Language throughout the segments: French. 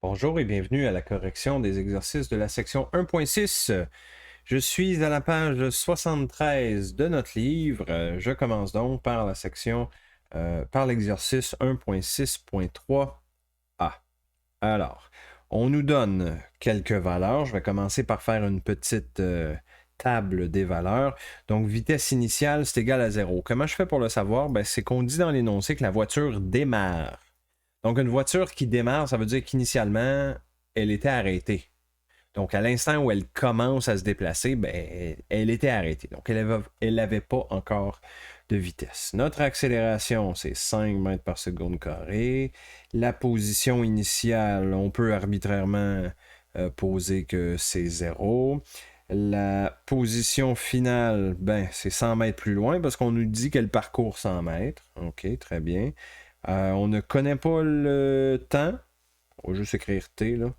Bonjour et bienvenue à la correction des exercices de la section 1.6. Je suis à la page 73 de notre livre. Je commence donc par la section, par l'exercice 1.6.3a. Alors, on nous donne quelques valeurs. Je vais commencer par faire une petite table des valeurs. Donc, vitesse initiale, c'est égal à 0. Comment je fais pour le savoir? Ben, c'est qu'on dit dans l'énoncé que la voiture démarre. Donc, une voiture qui démarre, ça veut dire qu'initialement, elle était arrêtée. Donc, à l'instant où elle commence à se déplacer, ben, elle était arrêtée. Donc, elle n'avait pas encore de vitesse. Notre accélération, c'est 5 mètres par seconde carré. La position initiale, on peut arbitrairement poser que c'est 0. La position finale, ben, c'est 100 mètres plus loin parce qu'on nous dit qu'elle parcourt 100 mètres. OK, très bien. On ne connaît pas le temps. On va juste écrire T, là.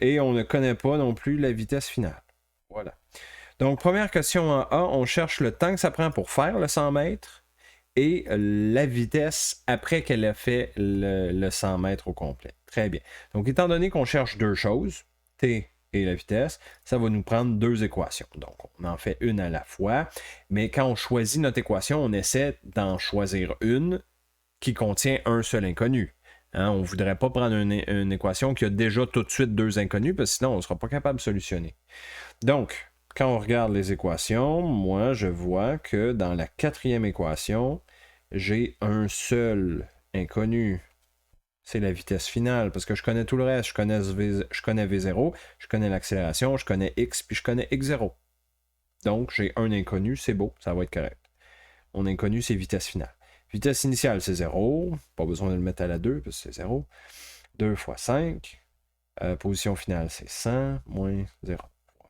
Et on ne connaît pas non plus la vitesse finale. Voilà. Donc, première question en A, on cherche le temps que ça prend pour faire le 100 mètres et la vitesse après qu'elle a fait le 100 mètres au complet. Très bien. Donc, étant donné qu'on cherche deux choses, T et la vitesse, ça va nous prendre deux équations. Donc, on en fait une à la fois. Mais quand on choisit notre équation, on essaie d'en choisir une qui contient un seul inconnu. Hein, on ne voudrait pas prendre une équation qui a déjà tout de suite deux inconnus, parce que sinon, on ne sera pas capable de solutionner. Donc, quand on regarde les équations, moi, je vois que dans la quatrième équation, j'ai un seul inconnu. C'est la vitesse finale, parce que je connais tout le reste. Je connais V0, je connais l'accélération, je connais X, puis je connais X0. Donc, j'ai un inconnu, c'est beau, ça va être correct. Mon inconnu, c'est vitesse finale. Vitesse initiale, c'est 0. Pas besoin de le mettre à la 2, parce que c'est 0. 2 fois 5. Position finale, c'est 100 moins 0.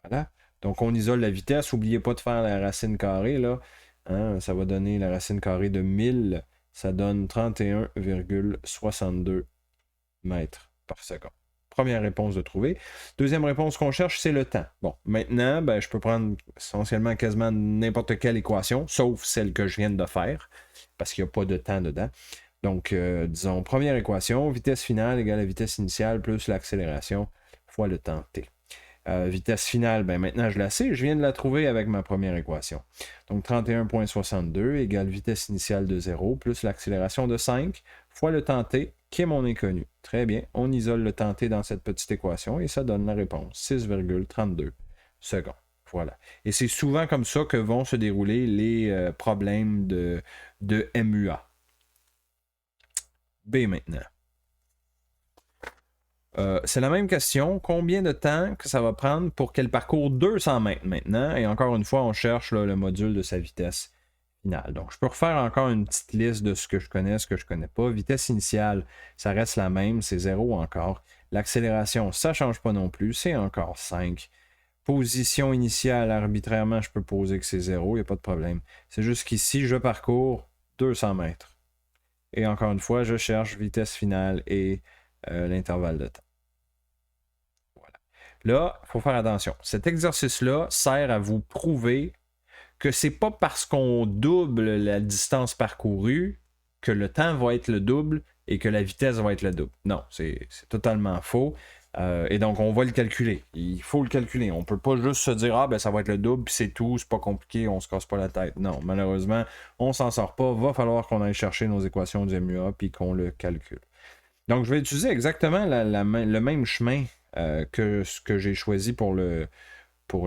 Voilà. Donc, on isole la vitesse. N'oubliez pas de faire la racine carrée, là. Hein, ça va donner la racine carrée de 1000. Ça donne 31,62 mètres par seconde. Première réponse de trouver. Deuxième réponse qu'on cherche, c'est le temps. Bon, maintenant, ben, je peux prendre essentiellement quasiment n'importe quelle équation, sauf celle que je viens de faire, parce qu'il n'y a pas de temps dedans. Donc, disons, première équation, vitesse finale égale la vitesse initiale plus l'accélération fois le temps t. Vitesse finale, ben maintenant je la sais, je viens de la trouver avec ma première équation. Donc 31,62 égale vitesse initiale de 0 plus l'accélération de 5 fois le temps t, qui est mon inconnu. Très bien, on isole le temps t dans cette petite équation et ça donne la réponse, 6,32 secondes. Voilà. Et c'est souvent comme ça que vont se dérouler les problèmes de MUA. B maintenant. C'est la même question. Combien de temps que ça va prendre pour qu'elle parcourt 200 mètres maintenant? Et encore une fois, on cherche là, le module de sa vitesse finale. Donc, je peux refaire encore une petite liste de ce que je connais, ce que je ne connais pas. Vitesse initiale, ça reste la même, c'est 0 encore. L'accélération, ça ne change pas non plus, c'est encore 5. Position initiale, arbitrairement, je peux poser que c'est 0, il n'y a pas de problème. C'est juste qu'ici, je parcours 200 mètres. Et encore une fois, je cherche vitesse finale et l'intervalle de temps. Là, il faut faire attention. Cet exercice-là sert à vous prouver que c'est pas parce qu'on double la distance parcourue que le temps va être le double et que la vitesse va être le double. Non, c'est totalement faux. Et donc, on va le calculer. Il faut le calculer. On ne peut pas juste se dire, ah, ben ça va être le double, puis c'est tout, c'est pas compliqué, on se casse pas la tête. Non, malheureusement, on s'en sort pas. Va falloir qu'on aille chercher nos équations du MUA, puis qu'on le calcule. Donc, je vais utiliser exactement le même chemin que ce que j'ai choisi pour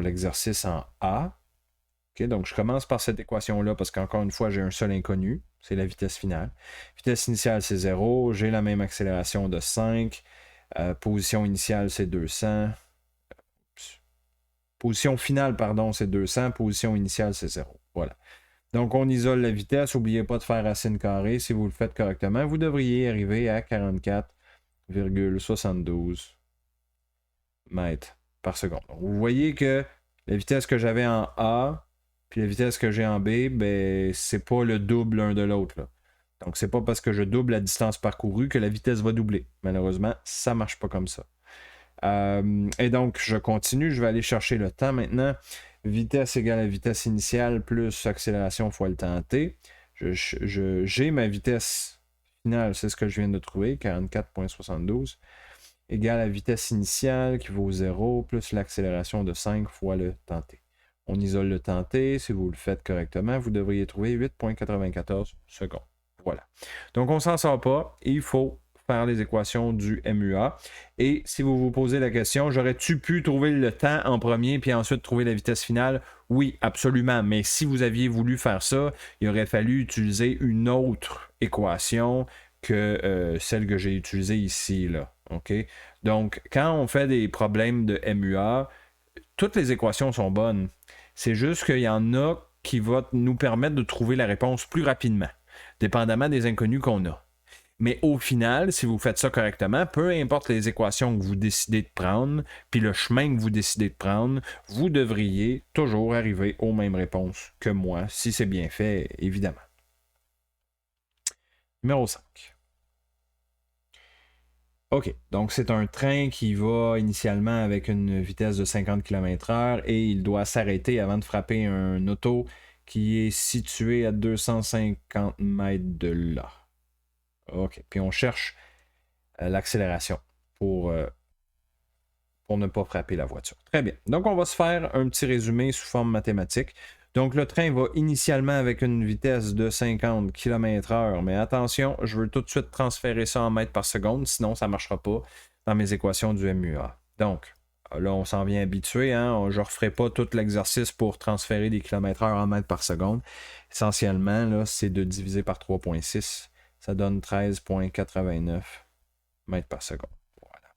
l'exercice en A. Okay, donc, je commence par cette équation-là parce qu'encore une fois, j'ai un seul inconnu. C'est la vitesse finale. Vitesse initiale, c'est 0. J'ai la même accélération de 5. Position initiale, c'est 200. Position finale, pardon, c'est 200. Position initiale, c'est 0. Voilà. Donc, on isole la vitesse. N'oubliez pas de faire racine carrée. Si vous le faites correctement, vous devriez arriver à 44,72 mètres par seconde. Donc, vous voyez que la vitesse que j'avais en A puis la vitesse que j'ai en B, ben, c'est pas le double l'un de l'autre. Là. Donc, c'est pas parce que je double la distance parcourue que la vitesse va doubler. Malheureusement, ça marche pas comme ça. Et donc, je continue. Je vais aller chercher le temps maintenant. Vitesse égale à vitesse initiale plus accélération fois le temps t. J'ai ma vitesse finale, c'est ce que je viens de trouver, 44,72, égale la vitesse initiale qui vaut 0, plus l'accélération de 5 fois le temps t. On isole le temps t, si vous le faites correctement, vous devriez trouver 8,94 secondes. Voilà. Donc, on ne s'en sort pas, il faut faire les équations du MUA. Et si vous vous posez la question, j'aurais-tu pu trouver le temps en premier puis ensuite trouver la vitesse finale? Oui, absolument. Mais si vous aviez voulu faire ça, il aurait fallu utiliser une autre équation que celle que j'ai utilisée ici, là. OK? Donc, quand on fait des problèmes de MUA, toutes les équations sont bonnes. C'est juste qu'il y en a qui vont nous permettre de trouver la réponse plus rapidement, dépendamment des inconnus qu'on a. Mais au final, si vous faites ça correctement, peu importe les équations que vous décidez de prendre, puis le chemin que vous décidez de prendre, vous devriez toujours arriver aux mêmes réponses que moi, si c'est bien fait, évidemment. Numéro 5. OK, donc c'est un train qui va initialement avec une vitesse de 50 km/h et il doit s'arrêter avant de frapper un auto qui est situé à 250 mètres de là. OK, puis on cherche l'accélération pour ne pas frapper la voiture. Très bien. Donc, on va se faire un petit résumé sous forme mathématique. Donc, le train va initialement avec une vitesse de 50 km/h, mais attention, je veux tout de suite transférer ça en mètres par seconde, sinon ça ne marchera pas dans mes équations du MUA. Donc, là, on s'en vient habitué, hein? Je ne referai pas tout l'exercice pour transférer des kilomètres-heure en mètres par seconde. Essentiellement, là, c'est de diviser par 3,6. Ça donne 13,89 mètres par seconde. Voilà.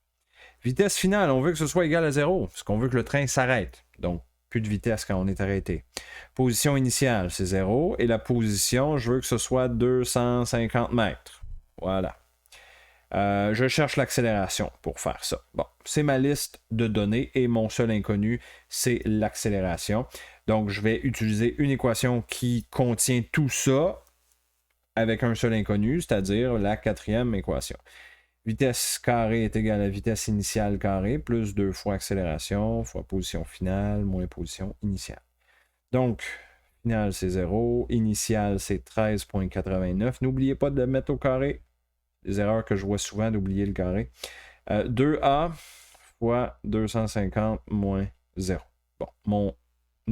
Vitesse finale, on veut que ce soit égal à 0, parce qu'on veut que le train s'arrête. Donc, plus de vitesse quand on est arrêté. Position initiale, c'est 0. Et la position, je veux que ce soit 250 mètres. Voilà. Je cherche l'accélération pour faire ça. Bon, c'est ma liste de données et mon seul inconnu, c'est l'accélération. Donc, je vais utiliser une équation qui contient tout ça avec un seul inconnu, c'est-à-dire la quatrième équation. Vitesse carrée est égale à vitesse initiale carrée, plus 2 fois accélération, fois position finale, moins position initiale. Donc, finale, c'est 0. Initiale, c'est 13,89. N'oubliez pas de mettre au carré. Des erreurs que je vois souvent d'oublier le carré. 2A fois 250 moins 0. Bon, mon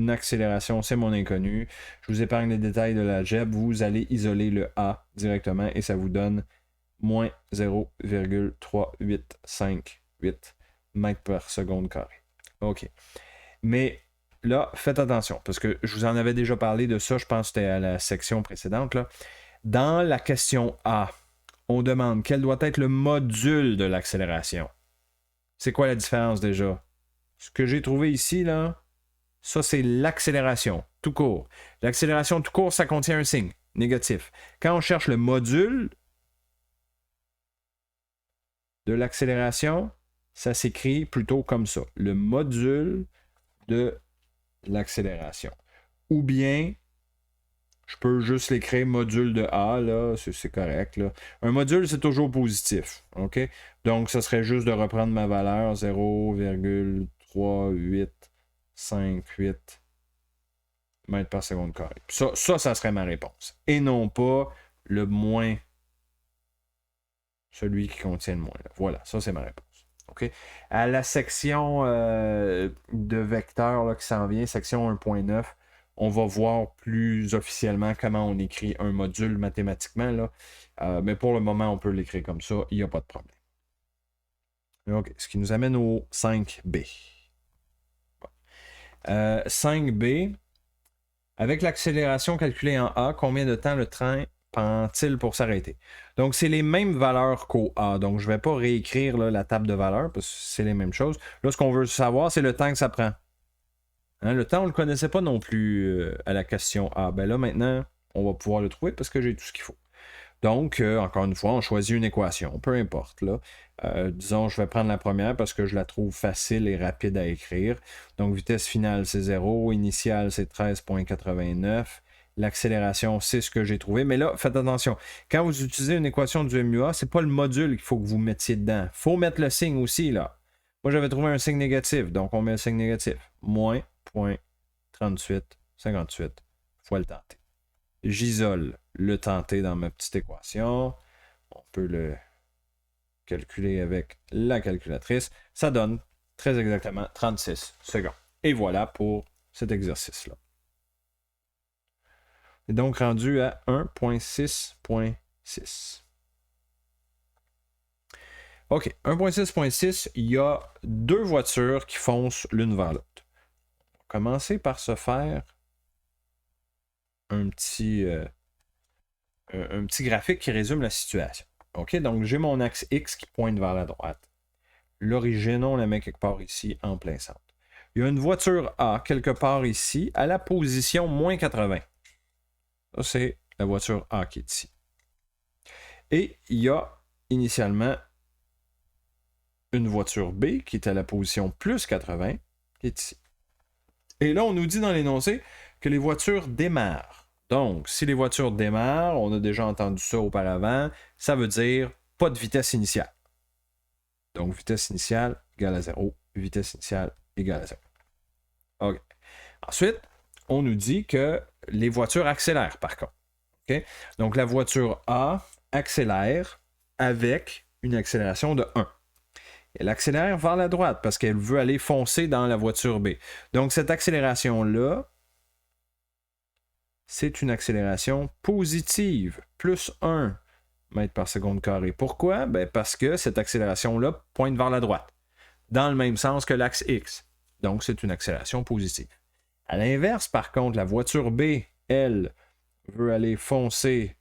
accélération, c'est mon inconnu. Je vous épargne les détails de l'algèbre. Vous allez isoler le A directement et ça vous donne moins 0,3858 mètres par seconde carré. OK. Mais là, faites attention, parce que je vous en avais déjà parlé de ça, je pense que c'était à la section précédente. Là. Dans la question A, on demande quel doit être le module de l'accélération. C'est quoi la différence déjà? Ce que j'ai trouvé ici, là, ça c'est l'accélération, tout court. L'accélération tout court, ça contient un signe négatif. Quand on cherche le module de l'accélération, ça s'écrit plutôt comme ça. Le module de l'accélération. Ou bien, je peux juste l'écrire module de A, là, c'est correct. Là. Un module, c'est toujours positif. OK? Donc, ça serait juste de reprendre ma valeur 0,3858 mètres par seconde carré. Ça serait ma réponse. Et non pas le moins, celui qui contient le moins. Là. Voilà, ça c'est ma réponse. Okay. À la section de vecteurs là, qui s'en vient, section 1.9, on va voir plus officiellement comment on écrit un module mathématiquement. Là. Mais pour le moment, on peut l'écrire comme ça, il n'y a pas de problème. OK, ce qui nous amène au 5B. 5B, avec l'accélération calculée en A, combien de temps le train prend-il pour s'arrêter? Donc, c'est les mêmes valeurs qu'au A. Donc, je ne vais pas réécrire là, la table de valeurs parce que c'est les mêmes choses. Là, ce qu'on veut savoir, c'est le temps que ça prend. Hein, le temps, on ne le connaissait pas non plus à la question A. Ben là, maintenant, on va pouvoir le trouver parce que j'ai tout ce qu'il faut. Donc, encore une fois, on choisit une équation, peu importe. Là. Disons, je vais prendre la première parce que je la trouve facile et rapide à écrire. Donc, vitesse finale, c'est 0. Initiale, c'est 13,89. L'accélération, c'est ce que j'ai trouvé. Mais là, faites attention. Quand vous utilisez une équation du MUA, ce n'est pas le module qu'il faut que vous mettiez dedans. Il faut mettre le signe aussi, là. Moi, j'avais trouvé un signe négatif. Donc, on met le signe négatif. Moins 0,3858 fois le temps t. J'isole le temps t dans ma petite équation. On peut le calculer avec la calculatrice. Ça donne très exactement 36 secondes. Et voilà pour cet exercice-là. Et donc rendu à 1.6.6. OK, 1.6.6, il y a deux voitures qui foncent l'une vers l'autre. On va commencer par se faire un petit graphique qui résume la situation. OK, donc j'ai mon axe X qui pointe vers la droite. L'origine, on la met quelque part ici, en plein centre. Il y a une voiture A quelque part ici, à la position moins 80. Ça, c'est la voiture A qui est ici. Et il y a initialement une voiture B qui est à la position plus 80, qui est ici. Et là, on nous dit dans l'énoncé que les voitures démarrent. Donc, si les voitures démarrent, on a déjà entendu ça auparavant, ça veut dire pas de vitesse initiale. Donc, vitesse initiale égale à 0, vitesse initiale égale à 0. OK. Ensuite, on nous dit que les voitures accélèrent, par contre. OK? Donc, la voiture A accélère avec une accélération de 1. Elle accélère vers la droite parce qu'elle veut aller foncer dans la voiture B. Donc, cette accélération-là, c'est une accélération positive, plus 1 mètre par seconde carré. Pourquoi? Ben parce que cette accélération-là pointe vers la droite, dans le même sens que l'axe X. Donc, c'est une accélération positive. À l'inverse, par contre, la voiture B, elle, veut aller foncer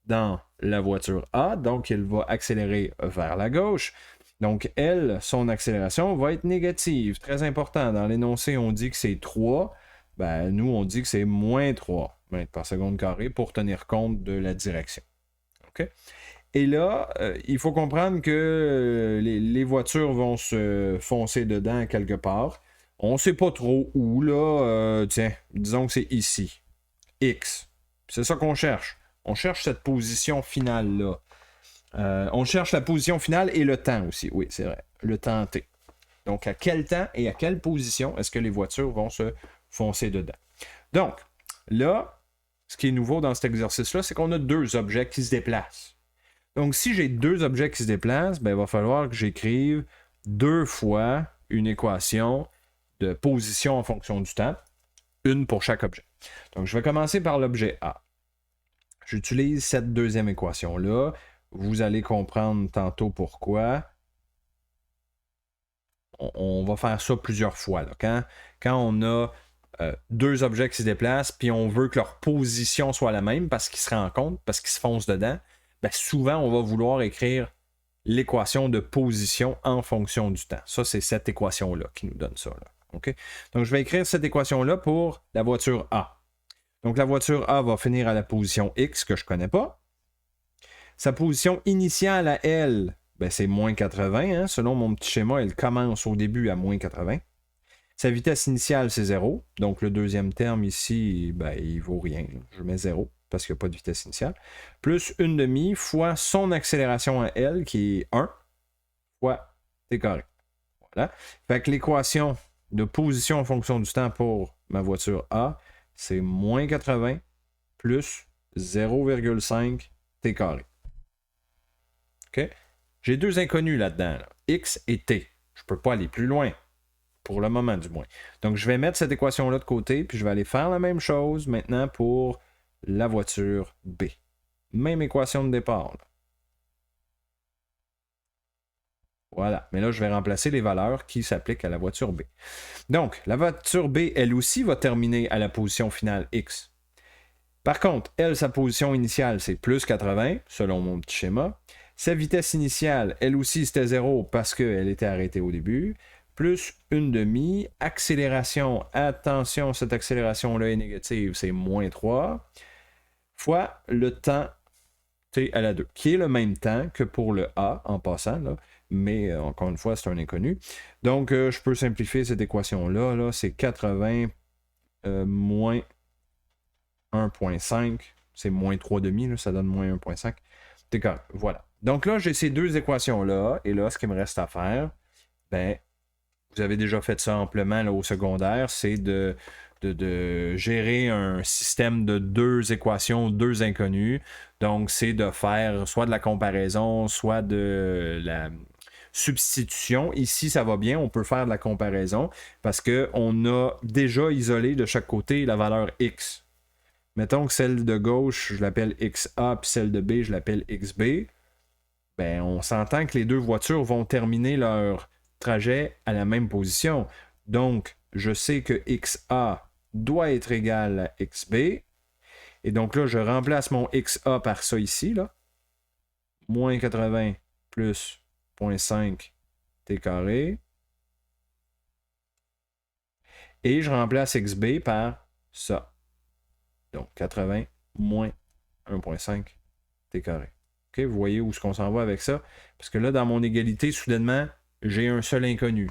dans la voiture A, donc elle va accélérer vers la gauche. Donc, elle, son accélération va être négative. Très important. Dans l'énoncé, on dit que c'est 3. Ben, nous, on dit que c'est moins 3 mètres par seconde carré pour tenir compte de la direction. OK? Et là, il faut comprendre que les voitures vont se foncer dedans quelque part. On ne sait pas trop où, là. Tiens, disons que c'est ici. X. C'est ça qu'on cherche. On cherche cette position finale-là. On cherche la position finale et le temps aussi. Oui, c'est vrai. Le temps T. Donc, à quel temps et à quelle position est-ce que les voitures vont se foncer dedans? Donc, là, ce qui est nouveau dans cet exercice-là, c'est qu'on a deux objets qui se déplacent. Donc, si j'ai deux objets qui se déplacent, ben, il va falloir que j'écrive deux fois une équation de position en fonction du temps, une pour chaque objet. Donc, je vais commencer par l'objet A. J'utilise cette deuxième équation-là. Vous allez comprendre tantôt pourquoi. On va faire ça plusieurs fois. Là. Quand on a deux objets qui se déplacent, puis on veut que leur position soit la même parce qu'ils se rencontrent, parce qu'ils se foncent dedans, ben souvent, on va vouloir écrire l'équation de position en fonction du temps. Ça, c'est cette équation-là qui nous donne ça. Là. Okay? Donc, je vais écrire cette équation-là pour la voiture A. Donc, la voiture A va finir à la position X que je ne connais pas. Sa position initiale à elle, ben, c'est moins 80. Hein? Selon mon petit schéma, elle commence au début à moins 80. Sa vitesse initiale, c'est 0. Donc, le deuxième terme ici, ben, il ne vaut rien. Je mets 0 parce qu'il n'y a pas de vitesse initiale. Plus 1/2 fois son accélération à elle, qui est 1 fois t carré. Voilà. Fait que l'équation de position en fonction du temps pour ma voiture A, c'est moins 80 plus 0,5 t carré. OK? J'ai deux inconnus là-dedans, là, X et T. Je ne peux pas aller plus loin, pour le moment du moins. Donc, je vais mettre cette équation-là de côté, puis je vais aller faire la même chose maintenant pour la voiture B. Même équation de départ. Là. Voilà. Mais là, je vais remplacer les valeurs qui s'appliquent à la voiture B. Donc, la voiture B, elle aussi, va terminer à la position finale X. Par contre, elle, sa position initiale, c'est plus 80, selon mon petit schéma. Sa vitesse initiale, elle aussi, c'était 0 parce qu'elle était arrêtée au début. Plus 1/2. Accélération, attention, cette accélération-là est négative, c'est moins 3. Fois le temps t à la 2, qui est le même temps que pour le A en passant, là, mais encore une fois, c'est un inconnu. Donc, je peux simplifier cette équation-là, là, c'est 80 moins 1,5, c'est moins 3,5, là, ça donne moins 1,5. D'accord, voilà. Donc là, j'ai ces deux équations-là, et là, ce qu'il me reste à faire, ben, vous avez déjà fait ça amplement là, au secondaire, c'est de de gérer un système de 2 équations, 2 inconnues. Donc, c'est de faire soit de la comparaison, soit de la substitution. Ici, ça va bien, on peut faire de la comparaison parce qu'on a déjà isolé de chaque côté la valeur x. Mettons que celle de gauche, je l'appelle XA, puis celle de B, je l'appelle XB. Ben, on s'entend que les deux voitures vont terminer leur trajet à la même position. Donc, je sais que XA doit être égal à XB. Et donc là, je remplace mon XA par ça ici, là. Moins 80 plus 0.5 t carré. Et je remplace XB par ça. Donc, 80 moins 1.5 t carré. OK, vous voyez où est-ce qu'on s'en va avec ça? Parce que là, dans mon égalité, soudainement, j'ai un seul inconnu.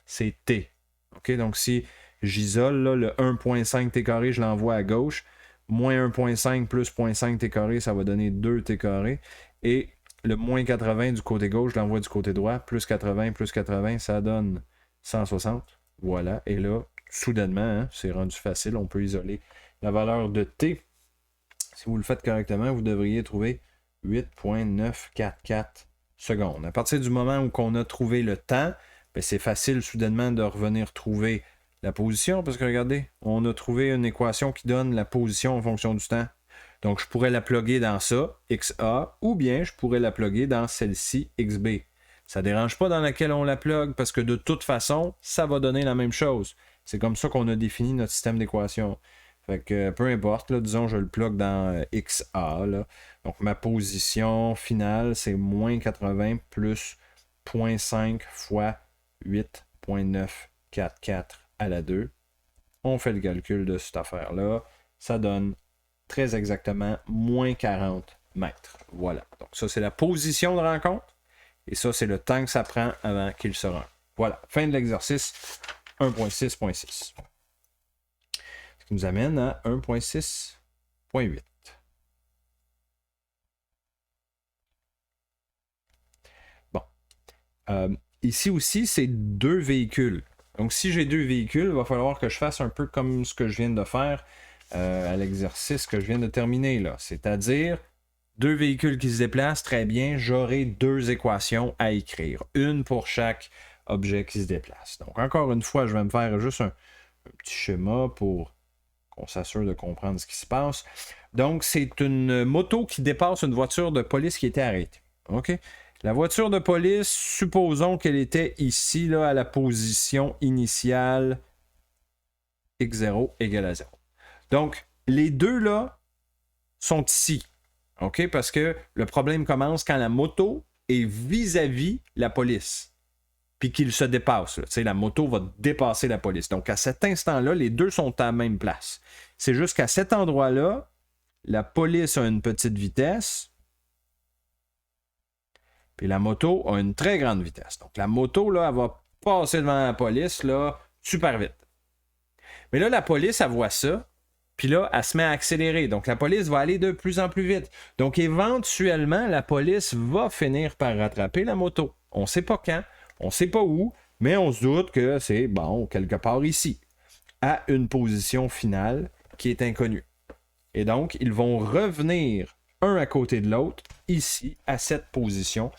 C'est t. OK, donc si j'isole là, le 1.5 t carré, je l'envoie à gauche. Moins 1.5 plus 0.5 t carré, ça va donner 2 t carré. Et le moins 80 du côté gauche, je l'envoie du côté droit. Plus 80, ça donne 160. Voilà. Et là, soudainement, hein, c'est rendu facile. On peut isoler la valeur de t. Si vous le faites correctement, vous devriez trouver 8.944 secondes. À partir du moment où on a trouvé le temps, ben c'est facile soudainement de revenir trouver la position, parce que regardez, on a trouvé une équation qui donne la position en fonction du temps. Donc je pourrais la plugger dans ça, XA, ou bien je pourrais la plugger dans celle-ci, XB. Ça ne dérange pas dans laquelle on la plug, parce que de toute façon, ça va donner la même chose. C'est comme ça qu'on a défini notre système d'équation. Fait que peu importe, là, disons je le plug dans XA. Là. Donc ma position finale, c'est moins 80 plus 0.5 fois 8.944 à la 2. On fait le calcul de cette affaire-là. Ça donne très exactement moins 40 mètres. Voilà. Donc ça, c'est la position de rencontre. Et ça, c'est le temps que ça prend avant qu'il se rende. Voilà. Fin de l'exercice 1.6.6. Ce qui nous amène à 1.6.8. Bon. Ici aussi, c'est 2 véhicules. Donc, si j'ai 2 véhicules, il va falloir que je fasse un peu comme ce que je viens de faire à l'exercice que je viens de terminer là. C'est-à-dire, 2 véhicules qui se déplacent, très bien, j'aurai 2 équations à écrire. Une pour chaque objet qui se déplace. Donc, encore une fois, je vais me faire juste un petit schéma pour qu'on s'assure de comprendre ce qui se passe. Donc, c'est une moto qui dépasse une voiture de police qui était arrêtée. OK? La voiture de police, supposons qu'elle était ici, là, à la position initiale x0 égale à 0. Donc, les deux, là, sont ici. OK? Parce que le problème commence quand la moto est vis-à-vis la police. Puis qu'il se dépasse. La moto va dépasser la police. Donc, à cet instant-là, les deux sont à la même place. C'est juste qu'à cet endroit-là, la police a une petite vitesse. Puis la moto a une très grande vitesse. Donc, la moto, là, elle va passer devant la police, là, super vite. Mais là, la police, elle voit ça. Puis là, elle se met à accélérer. Donc, la police va aller de plus en plus vite. Donc, éventuellement, la police va finir par rattraper la moto. On ne sait pas quand. On ne sait pas où, mais on se doute que c'est, bon, quelque part ici, à une position finale qui est inconnue. Et donc, ils vont revenir un à côté de l'autre, ici, à cette position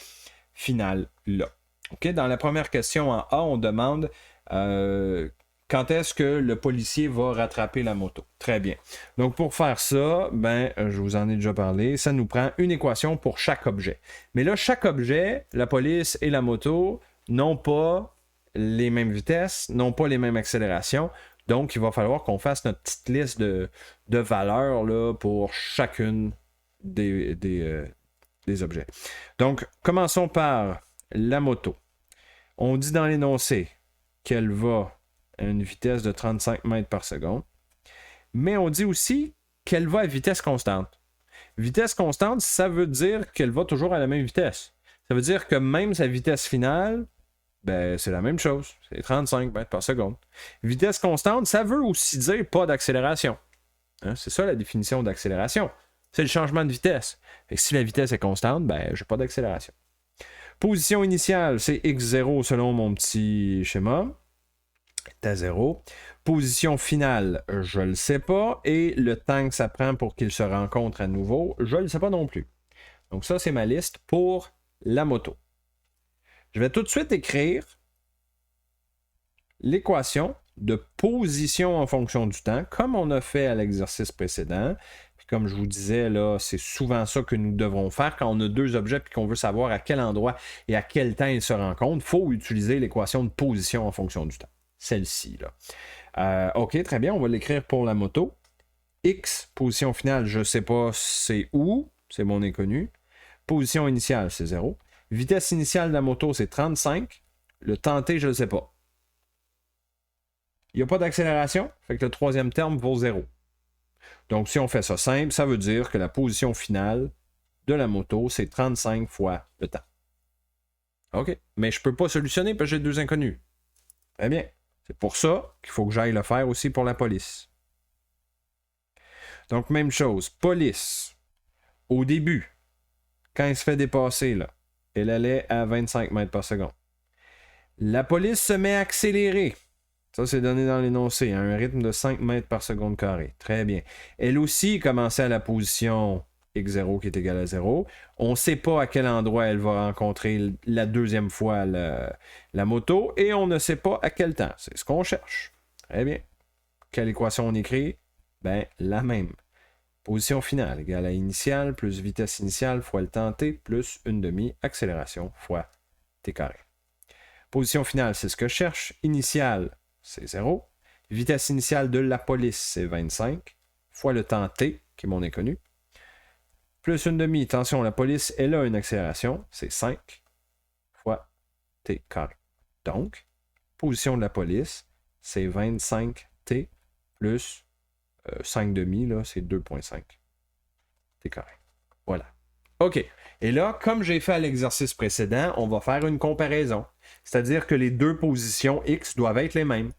finale-là. Okay? Dans la première question en A, on demande quand est-ce que le policier va rattraper la moto. Très bien. Donc, pour faire ça, je vous en ai déjà parlé, ça nous prend une équation pour chaque objet. Mais là, chaque objet, la police et la moto, n'ont pas les mêmes vitesses, n'ont pas les mêmes accélérations. Donc, il va falloir qu'on fasse notre petite liste de valeurs là, pour chacune des objets. Donc, commençons par la moto. On dit dans l'énoncé qu'elle va à une vitesse de 35 mètres par seconde, mais on dit aussi qu'elle va à vitesse constante. Vitesse constante, ça veut dire qu'elle va toujours à la même vitesse. Ça veut dire que même sa vitesse finale, c'est la même chose. C'est 35 mètres par seconde. Vitesse constante, ça veut aussi dire pas d'accélération. Hein? C'est ça la définition d'accélération. C'est le changement de vitesse. Et si la vitesse est constante, j'ai pas d'accélération. Position initiale, c'est x0 selon mon petit schéma. à 0. Position finale, je ne le sais pas. Et le temps que ça prend pour qu'il se rencontre à nouveau, je ne le sais pas non plus. Donc ça, c'est ma liste pour la moto. Je vais tout de suite écrire l'équation de position en fonction du temps, comme on a fait à l'exercice précédent. Puis comme je vous disais, là, c'est souvent ça que nous devrons faire quand on a deux objets et qu'on veut savoir à quel endroit et à quel temps ils se rencontrent. Il faut utiliser l'équation de position en fonction du temps. Celle-ci, là. OK, très bien, on va l'écrire pour la moto. X, position finale, je ne sais pas c'est où, c'est mon inconnu. Position initiale, c'est 0. Vitesse initiale de la moto, c'est 35. Le temps T, je ne le sais pas. Il n'y a pas d'accélération, fait que le troisième terme vaut 0. Donc, si on fait ça simple, ça veut dire que la position finale de la moto, c'est 35 fois le temps. OK, mais je ne peux pas solutionner parce que j'ai deux inconnus. Très bien. C'est pour ça qu'il faut que j'aille le faire aussi pour la police. Donc, même chose. Police. Au début, quand il se fait dépasser, là, elle allait à 25 mètres par seconde. La police se met à accélérer. Ça, c'est donné dans l'énoncé, à un rythme de 5 mètres par seconde carré. Très bien. Elle aussi commençait à la position x0 qui est égal à 0. On ne sait pas à quel endroit elle va rencontrer la deuxième fois la moto et on ne sait pas à quel temps. C'est ce qu'on cherche. Très bien. Quelle équation on écrit? Ben, la même. Position finale égale à initiale plus vitesse initiale fois le temps t plus une demi-accélération fois t carré. Position finale, c'est ce que je cherche. Initiale, c'est 0. Vitesse initiale de la police, c'est 25, fois le temps t, qui est mon inconnu. Plus une demi, attention, la police, elle a une accélération, c'est 5, fois t carré. Donc, position de la police, c'est 25t plus 5 demi, là, c'est 2,5 t carré. Voilà. OK. Et là, comme j'ai fait à l'exercice précédent, on va faire une comparaison. C'est-à-dire que les deux positions X doivent être les mêmes.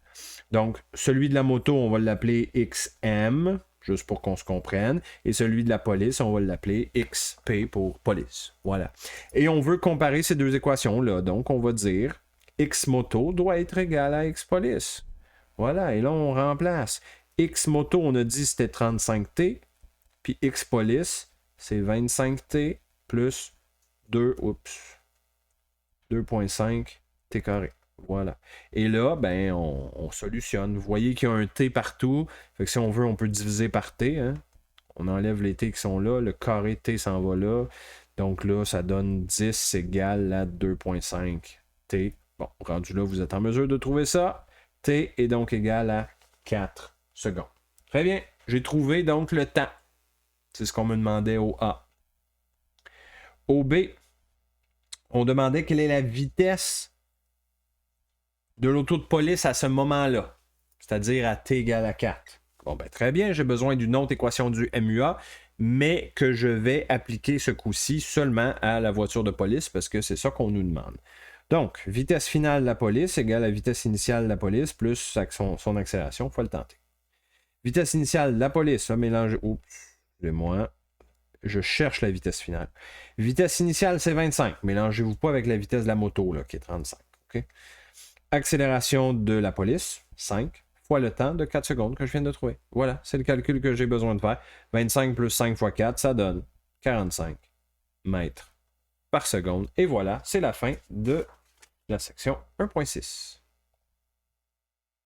Donc, celui de la moto, on va l'appeler XM, juste pour qu'on se comprenne. Et celui de la police, on va l'appeler XP pour police. Voilà. Et on veut comparer ces deux équations-là. Donc, on va dire X moto doit être égal à X police. Voilà. Et là, on remplace. X moto, on a dit c'était 35T. Puis X police, c'est 25T plus 2,5 T carré. Voilà. Et là, ben, on solutionne. Vous voyez qu'il y a un T partout. Fait que si on veut, on peut diviser par T. Hein? On enlève les T qui sont là. Le carré T s'en va là. Donc là, ça donne 10 égale à 2,5 T. Bon, rendu là, vous êtes en mesure de trouver ça. T est donc égal à 4 secondes. Très bien. J'ai trouvé donc le temps. C'est ce qu'on me demandait au A. Au B, on demandait quelle est la vitesse de l'auto de police à ce moment-là, c'est-à-dire à t égale à 4. Bon, ben très bien, j'ai besoin d'une autre équation du MUA, mais que je vais appliquer ce coup-ci seulement à la voiture de police, parce que c'est ça qu'on nous demande. Donc, vitesse finale de la police égale à vitesse initiale de la police plus son accélération fois le temps t. Vitesse initiale de la police, là, mélanger... Oups, excusez-moi. Je cherche la vitesse finale. Vitesse initiale, c'est 25. Mélangez-vous pas avec la vitesse de la moto, là, qui est 35. Okay? Accélération de la police, 5, fois le temps de 4 secondes que je viens de trouver. Voilà, c'est le calcul que j'ai besoin de faire. 25 plus 5 fois 4, ça donne 45 mètres par seconde. Et voilà, c'est la fin de la section 1.6.